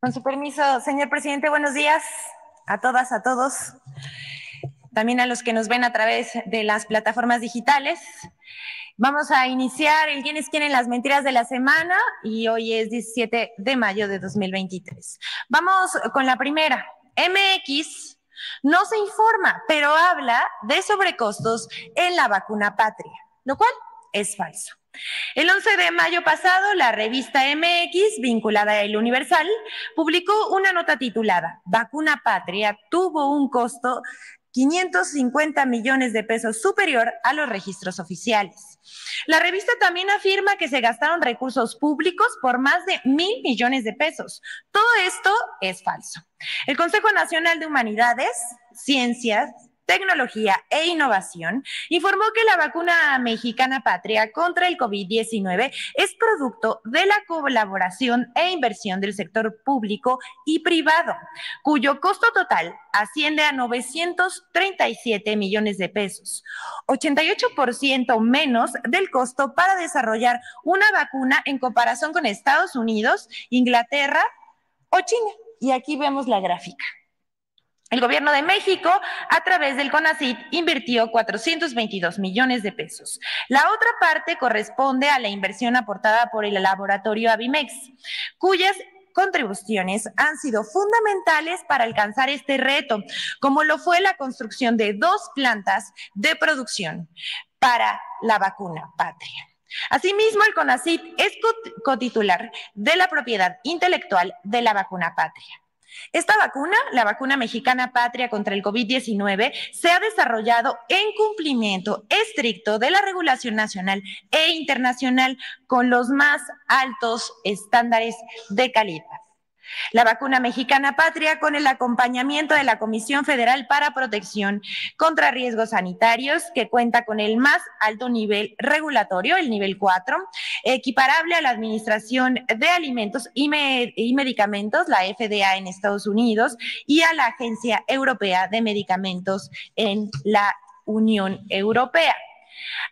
Con su permiso, señor presidente, buenos días a todas, a todos, también a los que nos ven a través de las plataformas digitales. Vamos a iniciar el ¿Quiénes quieren las mentiras de la semana? Y hoy es 17 de mayo de 2023. Vamos con la primera. MX no se informa, pero habla de sobrecostos en la vacuna patria, lo cual es falso. El 11 de mayo pasado, la revista MX, vinculada a El Universal, publicó una nota titulada Vacuna Patria tuvo un costo 550 millones de pesos superior a los registros oficiales. La revista también afirma que se gastaron recursos públicos por más de 1,000 millones de pesos. Todo esto es falso. El Consejo Nacional de Humanidades, Ciencias, Tecnología e Innovación informó que la vacuna mexicana patria contra el COVID-19 es producto de la colaboración e inversión del sector público y privado, cuyo costo total asciende a 937 millones de pesos, 88% menos del costo para desarrollar una vacuna en comparación con Estados Unidos, Inglaterra o China. Y aquí vemos la gráfica. El gobierno de México, a través del CONACYT, invirtió 422 millones de pesos. La otra parte corresponde a la inversión aportada por el laboratorio Avimex, cuyas contribuciones han sido fundamentales para alcanzar este reto, como lo fue la construcción de 2 plantas de producción para la vacuna patria. Asimismo, el CONACYT es cotitular de la propiedad intelectual de la vacuna patria. Esta vacuna, la vacuna mexicana patria contra el COVID-19, se ha desarrollado en cumplimiento estricto de la regulación nacional e internacional con los más altos estándares de calidad. La vacuna mexicana patria, con el acompañamiento de la Comisión Federal para Protección contra Riesgos Sanitarios, que cuenta con el más alto nivel regulatorio, el nivel 4, equiparable a la Administración de Alimentos y Medicamentos, la FDA en Estados Unidos, y a la Agencia Europea de Medicamentos en la Unión Europea.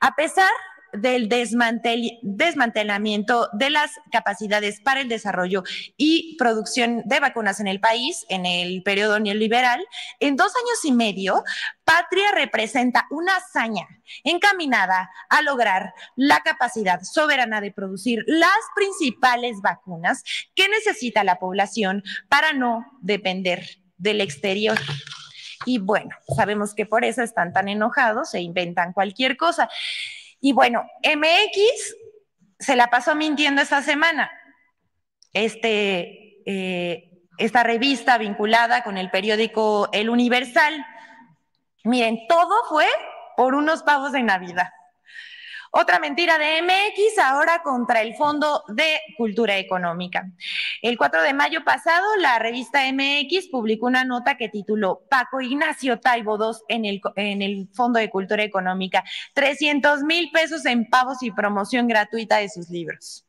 A pesar del desmantelamiento de las capacidades para el desarrollo y producción de vacunas en el país en el periodo neoliberal, en 2 años y medio, Patria representa una hazaña encaminada a lograr la capacidad soberana de producir las principales vacunas que necesita la población para no depender del exterior. Y bueno, sabemos que por eso están tan enojados e inventan cualquier cosa. Y bueno, MX se la pasó mintiendo esta semana. Esta revista vinculada con el periódico El Universal. Miren, todo fue por unos pavos de Navidad. Otra mentira de MX, ahora contra el Fondo de Cultura Económica. El 4 de mayo pasado, la revista MX publicó una nota que tituló Paco Ignacio Taibo II en el Fondo de Cultura Económica, 300,000 pesos en pagos y promoción gratuita de sus libros.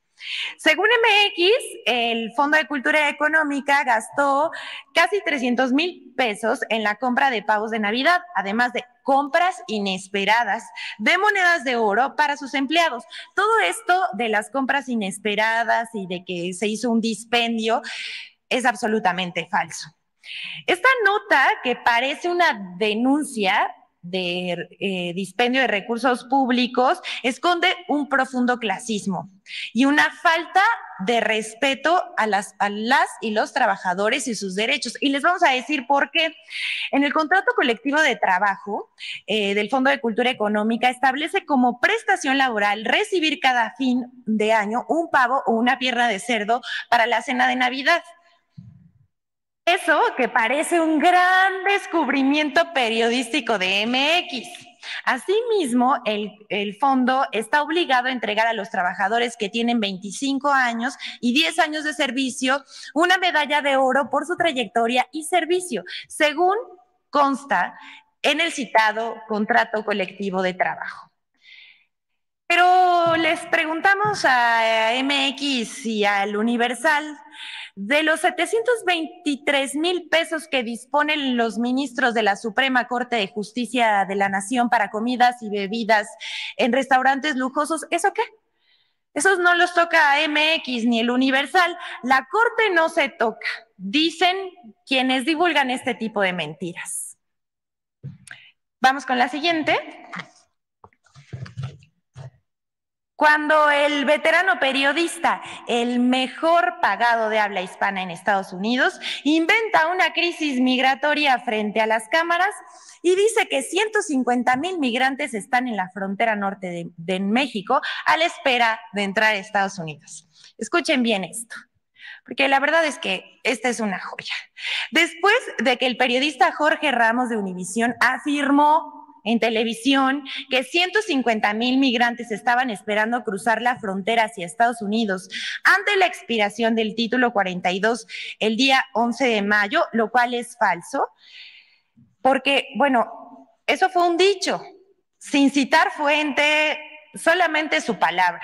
Según MX, el Fondo de Cultura Económica gastó casi 300,000 pesos en la compra de pavos de Navidad, además de compras inesperadas de monedas de oro para sus empleados. Todo esto de las compras inesperadas y de que se hizo un dispendio es absolutamente falso. Esta nota, que parece una denuncia de dispendio de recursos públicos, esconde un profundo clasismo y una falta de respeto a las y los trabajadores y sus derechos. Y les vamos a decir por qué. En el contrato colectivo de trabajo del Fondo de Cultura Económica establece como prestación laboral recibir cada fin de año un pavo o una pierna de cerdo para la cena de Navidad. Eso que parece un gran descubrimiento periodístico de MX. Asimismo, el fondo está obligado a entregar a los trabajadores que tienen 25 años y 10 años de servicio una medalla de oro por su trayectoria y servicio, según consta en el citado contrato colectivo de trabajo. Pero les preguntamos a MX y al Universal, de los 723,000 pesos que disponen los ministros de la Suprema Corte de Justicia de la Nación para comidas y bebidas en restaurantes lujosos, ¿eso qué? Esos no los toca MX ni el Universal. La Corte no se toca, dicen quienes divulgan este tipo de mentiras. Vamos con la siguiente. Cuando el veterano periodista, el mejor pagado de habla hispana en Estados Unidos, inventa una crisis migratoria frente a las cámaras y dice que 150,000 migrantes están en la frontera norte de México a la espera de entrar a Estados Unidos. Escuchen bien esto, porque la verdad es que esta es una joya. Después de que el periodista Jorge Ramos de Univisión afirmó en televisión que 150,000 migrantes estaban esperando cruzar la frontera hacia Estados Unidos ante la expiración del título 42 el día 11 de mayo, lo cual es falso, porque, bueno, eso fue un dicho, sin citar fuente, solamente su palabra.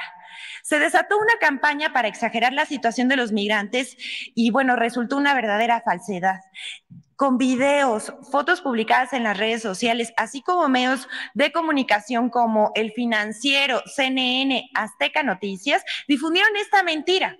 Se desató una campaña para exagerar la situación de los migrantes y, bueno, resultó una verdadera falsedad. Con videos, fotos publicadas en las redes sociales, así como medios de comunicación como El Financiero, CNN, Azteca Noticias, difundieron esta mentira.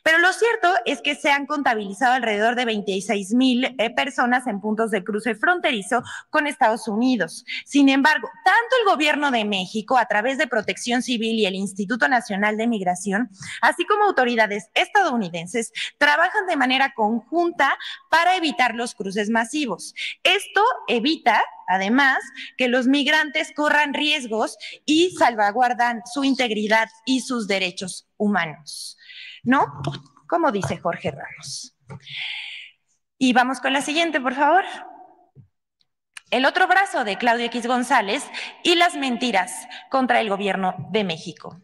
Pero lo cierto es que se han contabilizado alrededor de 26,000 personas en puntos de cruce fronterizo con Estados Unidos. Sin embargo, tanto el gobierno de México, a través de Protección Civil y el Instituto Nacional de Migración, así como autoridades estadounidenses, trabajan de manera conjunta para evitar los cruces masivos. Esto evita, además, que los migrantes corran riesgos y salvaguardan su integridad y sus derechos humanos, ¿no? Como dice Jorge Ramos. Y vamos con la siguiente, por favor. El otro brazo de Claudio X González y las mentiras contra el gobierno de México.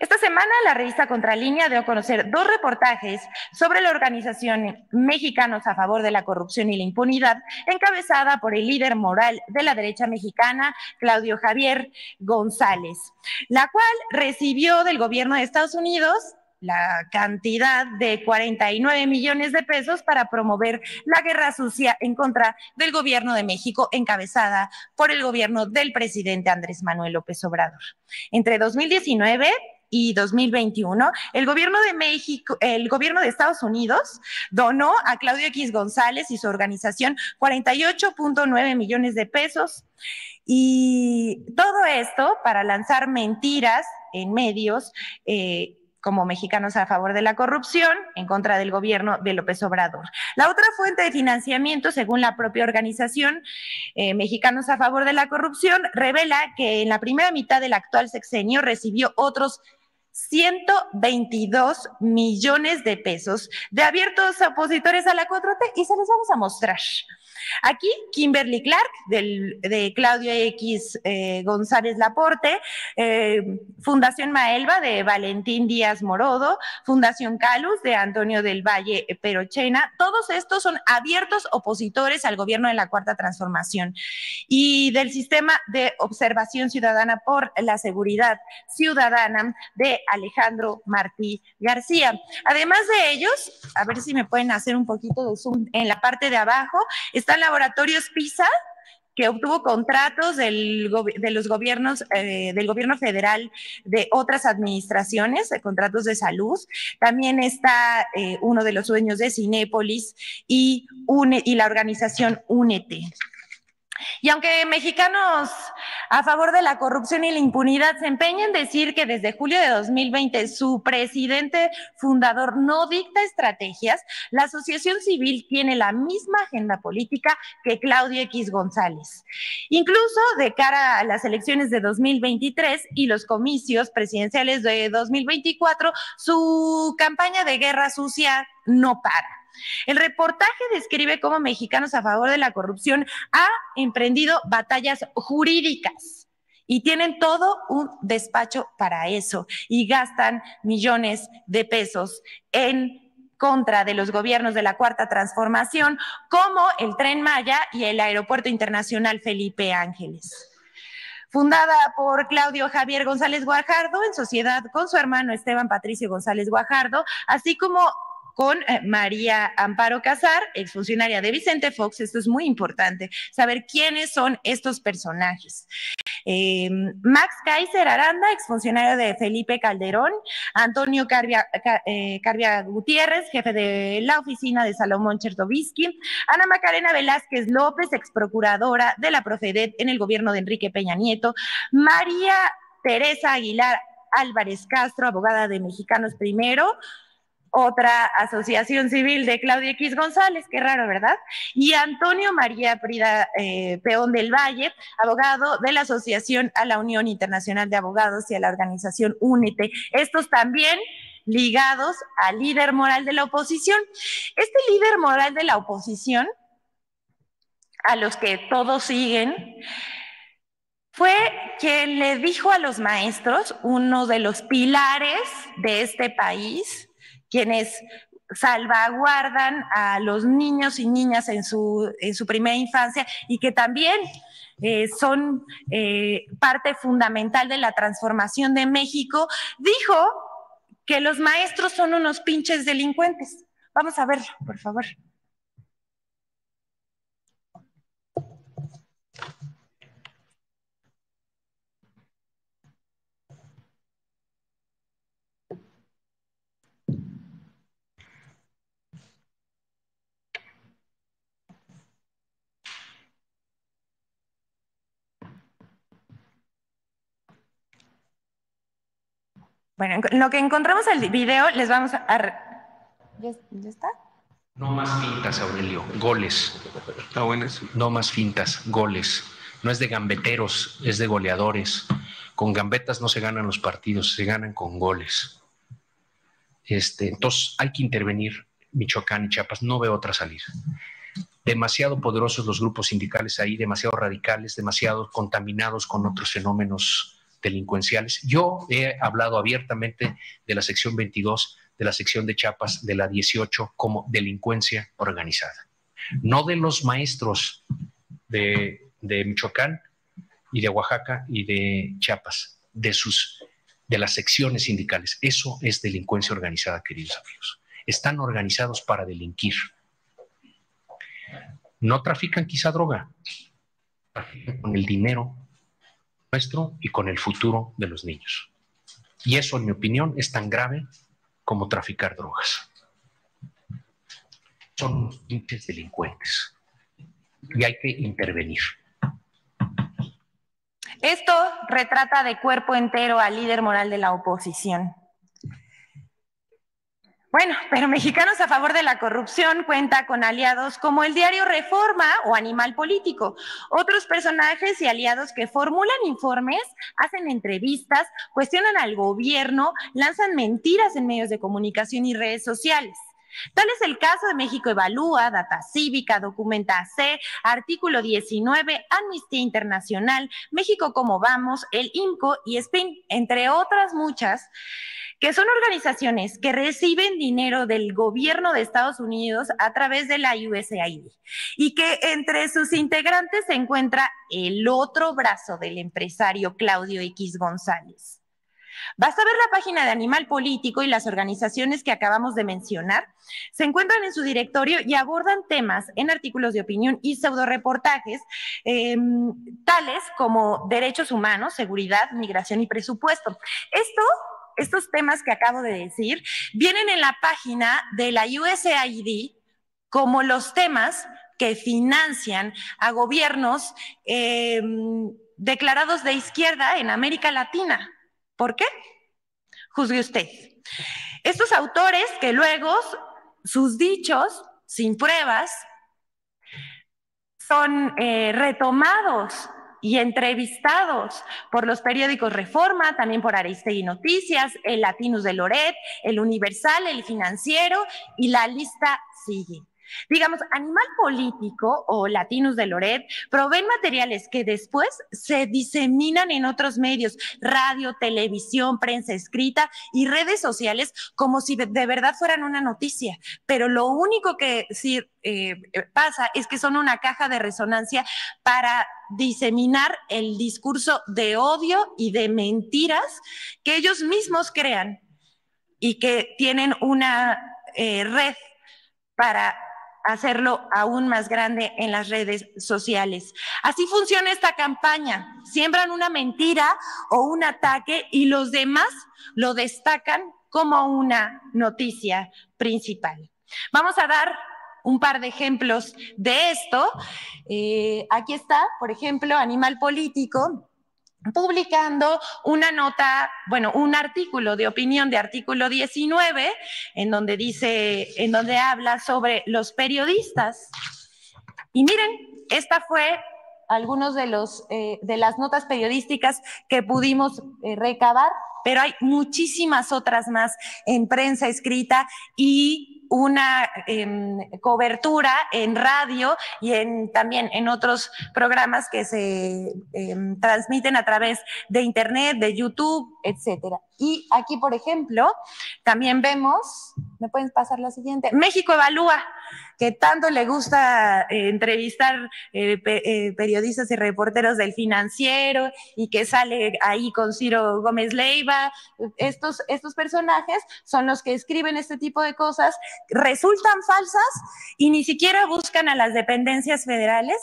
Esta semana la revista Contralínea dio a conocer 2 reportajes sobre la organización Mexicanos a favor de la corrupción y la impunidad, encabezada por el líder moral de la derecha mexicana, Claudio Javier González, la cual recibió del gobierno de Estados Unidos la cantidad de 49 millones de pesos para promover la guerra sucia en contra del gobierno de México, encabezada por el gobierno del presidente Andrés Manuel López Obrador. Entre 2019 y 2021, el gobierno de México, el gobierno de Estados Unidos donó a Claudio X González y su organización 48.9 millones de pesos. Y todo esto para lanzar mentiras en medios, como Mexicanos a favor de la corrupción, en contra del gobierno de López Obrador. La otra fuente de financiamiento, según la propia organización Mexicanos a favor de la corrupción, revela que en la primera mitad del actual sexenio recibió otros 122 millones de pesos de abiertos opositores a la 4T y se los vamos a mostrar. Aquí, Kimberly Clark, de Claudio X González Laporte, Fundación Maelba, de Valentín Díaz Morodo, Fundación Calus, de Antonio del Valle Perochena, todos estos son abiertos opositores al gobierno de la Cuarta Transformación y del Sistema de Observación Ciudadana por la Seguridad Ciudadana de Alejandro Martí García. Además de ellos, a ver si me pueden hacer un poquito de zoom en la parte de abajo, están Laboratorios PISA, que obtuvo contratos de los gobiernos, del gobierno federal, de otras administraciones, de contratos de salud. También está uno de los dueños de Cinépolis y la organización Únete. Y aunque Mexicanos a favor de la corrupción y la impunidad se empeña en decir que desde julio de 2020 su presidente fundador no dicta estrategias, la asociación civil tiene la misma agenda política que Claudio X González. Incluso de cara a las elecciones de 2023 y los comicios presidenciales de 2024, su campaña de guerra sucia no para. El reportaje describe cómo Mexicanos a favor de la corrupción ha emprendido batallas jurídicas y tienen todo un despacho para eso y gastan millones de pesos en contra de los gobiernos de la Cuarta Transformación, como el Tren Maya y el Aeropuerto Internacional Felipe Ángeles. Fundada por Claudio Javier González Guajardo en sociedad con su hermano Esteban Patricio González Guajardo, así como con María Amparo Casar, exfuncionaria de Vicente Fox. Esto es muy importante, saber quiénes son estos personajes. Max Kaiser Aranda, exfuncionario de Felipe Calderón, Antonio Carvia Gutiérrez, jefe de la oficina de Salomón Chertovisky, Ana Macarena Velázquez López, exprocuradora de la Profedet en el gobierno de Enrique Peña Nieto, María Teresa Aguilar Álvarez Castro, abogada de Mexicanos Primero, otra asociación civil de Claudia X González, qué raro, ¿verdad? Y Antonio María Prida Peón del Valle, abogado de la Asociación a la Unión Internacional de Abogados y a la organización Únete. Estos también ligados al líder moral de la oposición. Este líder moral de la oposición, a los que todos siguen, fue quien le dijo a los maestros, uno de los pilares de este país, quienes salvaguardan a los niños y niñas en su primera infancia y que también son parte fundamental de la transformación de México, dijo que los maestros son unos pinches delincuentes. Vamos a verlo, por favor. Bueno, en lo que encontramos el video, les vamos a... ¿Ya está? No más fintas, Aurelio, goles. Está bueno eso. No más fintas, goles. No es de gambeteros, es de goleadores. Con gambetas no se ganan los partidos, se ganan con goles. Entonces hay que intervenir Michoacán y Chiapas, no veo otra salida. Demasiado poderosos los grupos sindicales ahí, demasiado radicales, demasiado contaminados con otros fenómenos delincuenciales. Yo he hablado abiertamente de la sección 22, de la sección de Chiapas, de la 18 como delincuencia organizada. No de los maestros de Michoacán y de Oaxaca y de Chiapas, de las secciones sindicales. Eso es delincuencia organizada, queridos amigos. Están organizados para delinquir. No trafican quizá droga, trafican con el dinero nuestro y con el futuro de los niños. Y eso, en mi opinión, es tan grave como traficar drogas. Son pinches delincuentes y hay que intervenir. Esto retrata de cuerpo entero al líder moral de la oposición. Bueno, pero Mexicanos a Favor de la Corrupción cuenta con aliados como el diario Reforma o Animal Político, otros personajes y aliados que formulan informes, hacen entrevistas, cuestionan al gobierno, lanzan mentiras en medios de comunicación y redes sociales. Tal es el caso de México Evalúa, Data Cívica, Documenta AC, Artículo 19, Amnistía Internacional, México Cómo Vamos, el IMCO y SPIN, entre otras muchas, que son organizaciones que reciben dinero del gobierno de Estados Unidos a través de la USAID y que entre sus integrantes se encuentra el otro brazo del empresario Claudio X González. Basta ver la página de Animal Político y las organizaciones que acabamos de mencionar se encuentran en su directorio y abordan temas en artículos de opinión y pseudoreportajes tales como derechos humanos, seguridad, migración y presupuesto. Estos temas que acabo de decir vienen en la página de la USAID como los temas que financian a gobiernos declarados de izquierda en América Latina. ¿Por qué? Juzgue usted. Estos autores que luego sus dichos, sin pruebas, son retomados y entrevistados por los periódicos Reforma, también por Aristegui Noticias, el Latinus de Loret, el Universal, el Financiero, y la lista sigue. Digamos, Animal Político o Latinus de Loret proveen materiales que después se diseminan en otros medios, radio, televisión, prensa escrita y redes sociales como si de verdad fueran una noticia. Pero lo único que sí pasa es que son una caja de resonancia para diseminar el discurso de odio y de mentiras que ellos mismos crean y que tienen una red para hacerlo aún más grande en las redes sociales. Así funciona esta campaña. Siembran una mentira o un ataque y los demás lo destacan como una noticia principal. Vamos a dar un par de ejemplos de esto. Aquí está, por ejemplo, Animal Político, publicando una nota, bueno, un artículo de opinión de artículo 19, en donde habla sobre los periodistas. Y miren, esta fue algunos de las notas periodísticas que pudimos recabar, pero hay muchísimas otras más en prensa escrita y una cobertura en radio y también en otros programas que se transmiten a través de internet, de YouTube, etcétera. Y aquí, por ejemplo, también vemos, ¿me pueden pasar la siguiente? México Evalúa, que tanto le gusta entrevistar periodistas y reporteros del Financiero y que sale ahí con Ciro Gómez Leiva. Estos personajes son los que escriben este tipo de cosas, resultan falsas y ni siquiera buscan a las dependencias federales,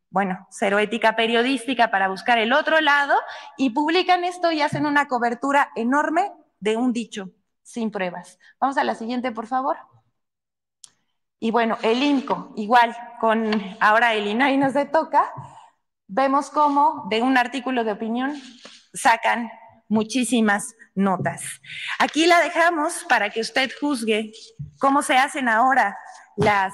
bueno, cero ética periodística para buscar el otro lado, y publican esto y hacen una cobertura enorme de un dicho sin pruebas. Vamos a la siguiente, por favor. Y bueno, el INCO, igual, con ahora el INAI nos toca, vemos cómo de un artículo de opinión sacan muchísimas notas. Aquí la dejamos para que usted juzgue cómo se hacen ahora las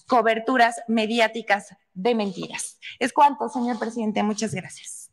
coberturas mediáticas de mentiras. Es cuanto, señor presidente. Muchas gracias.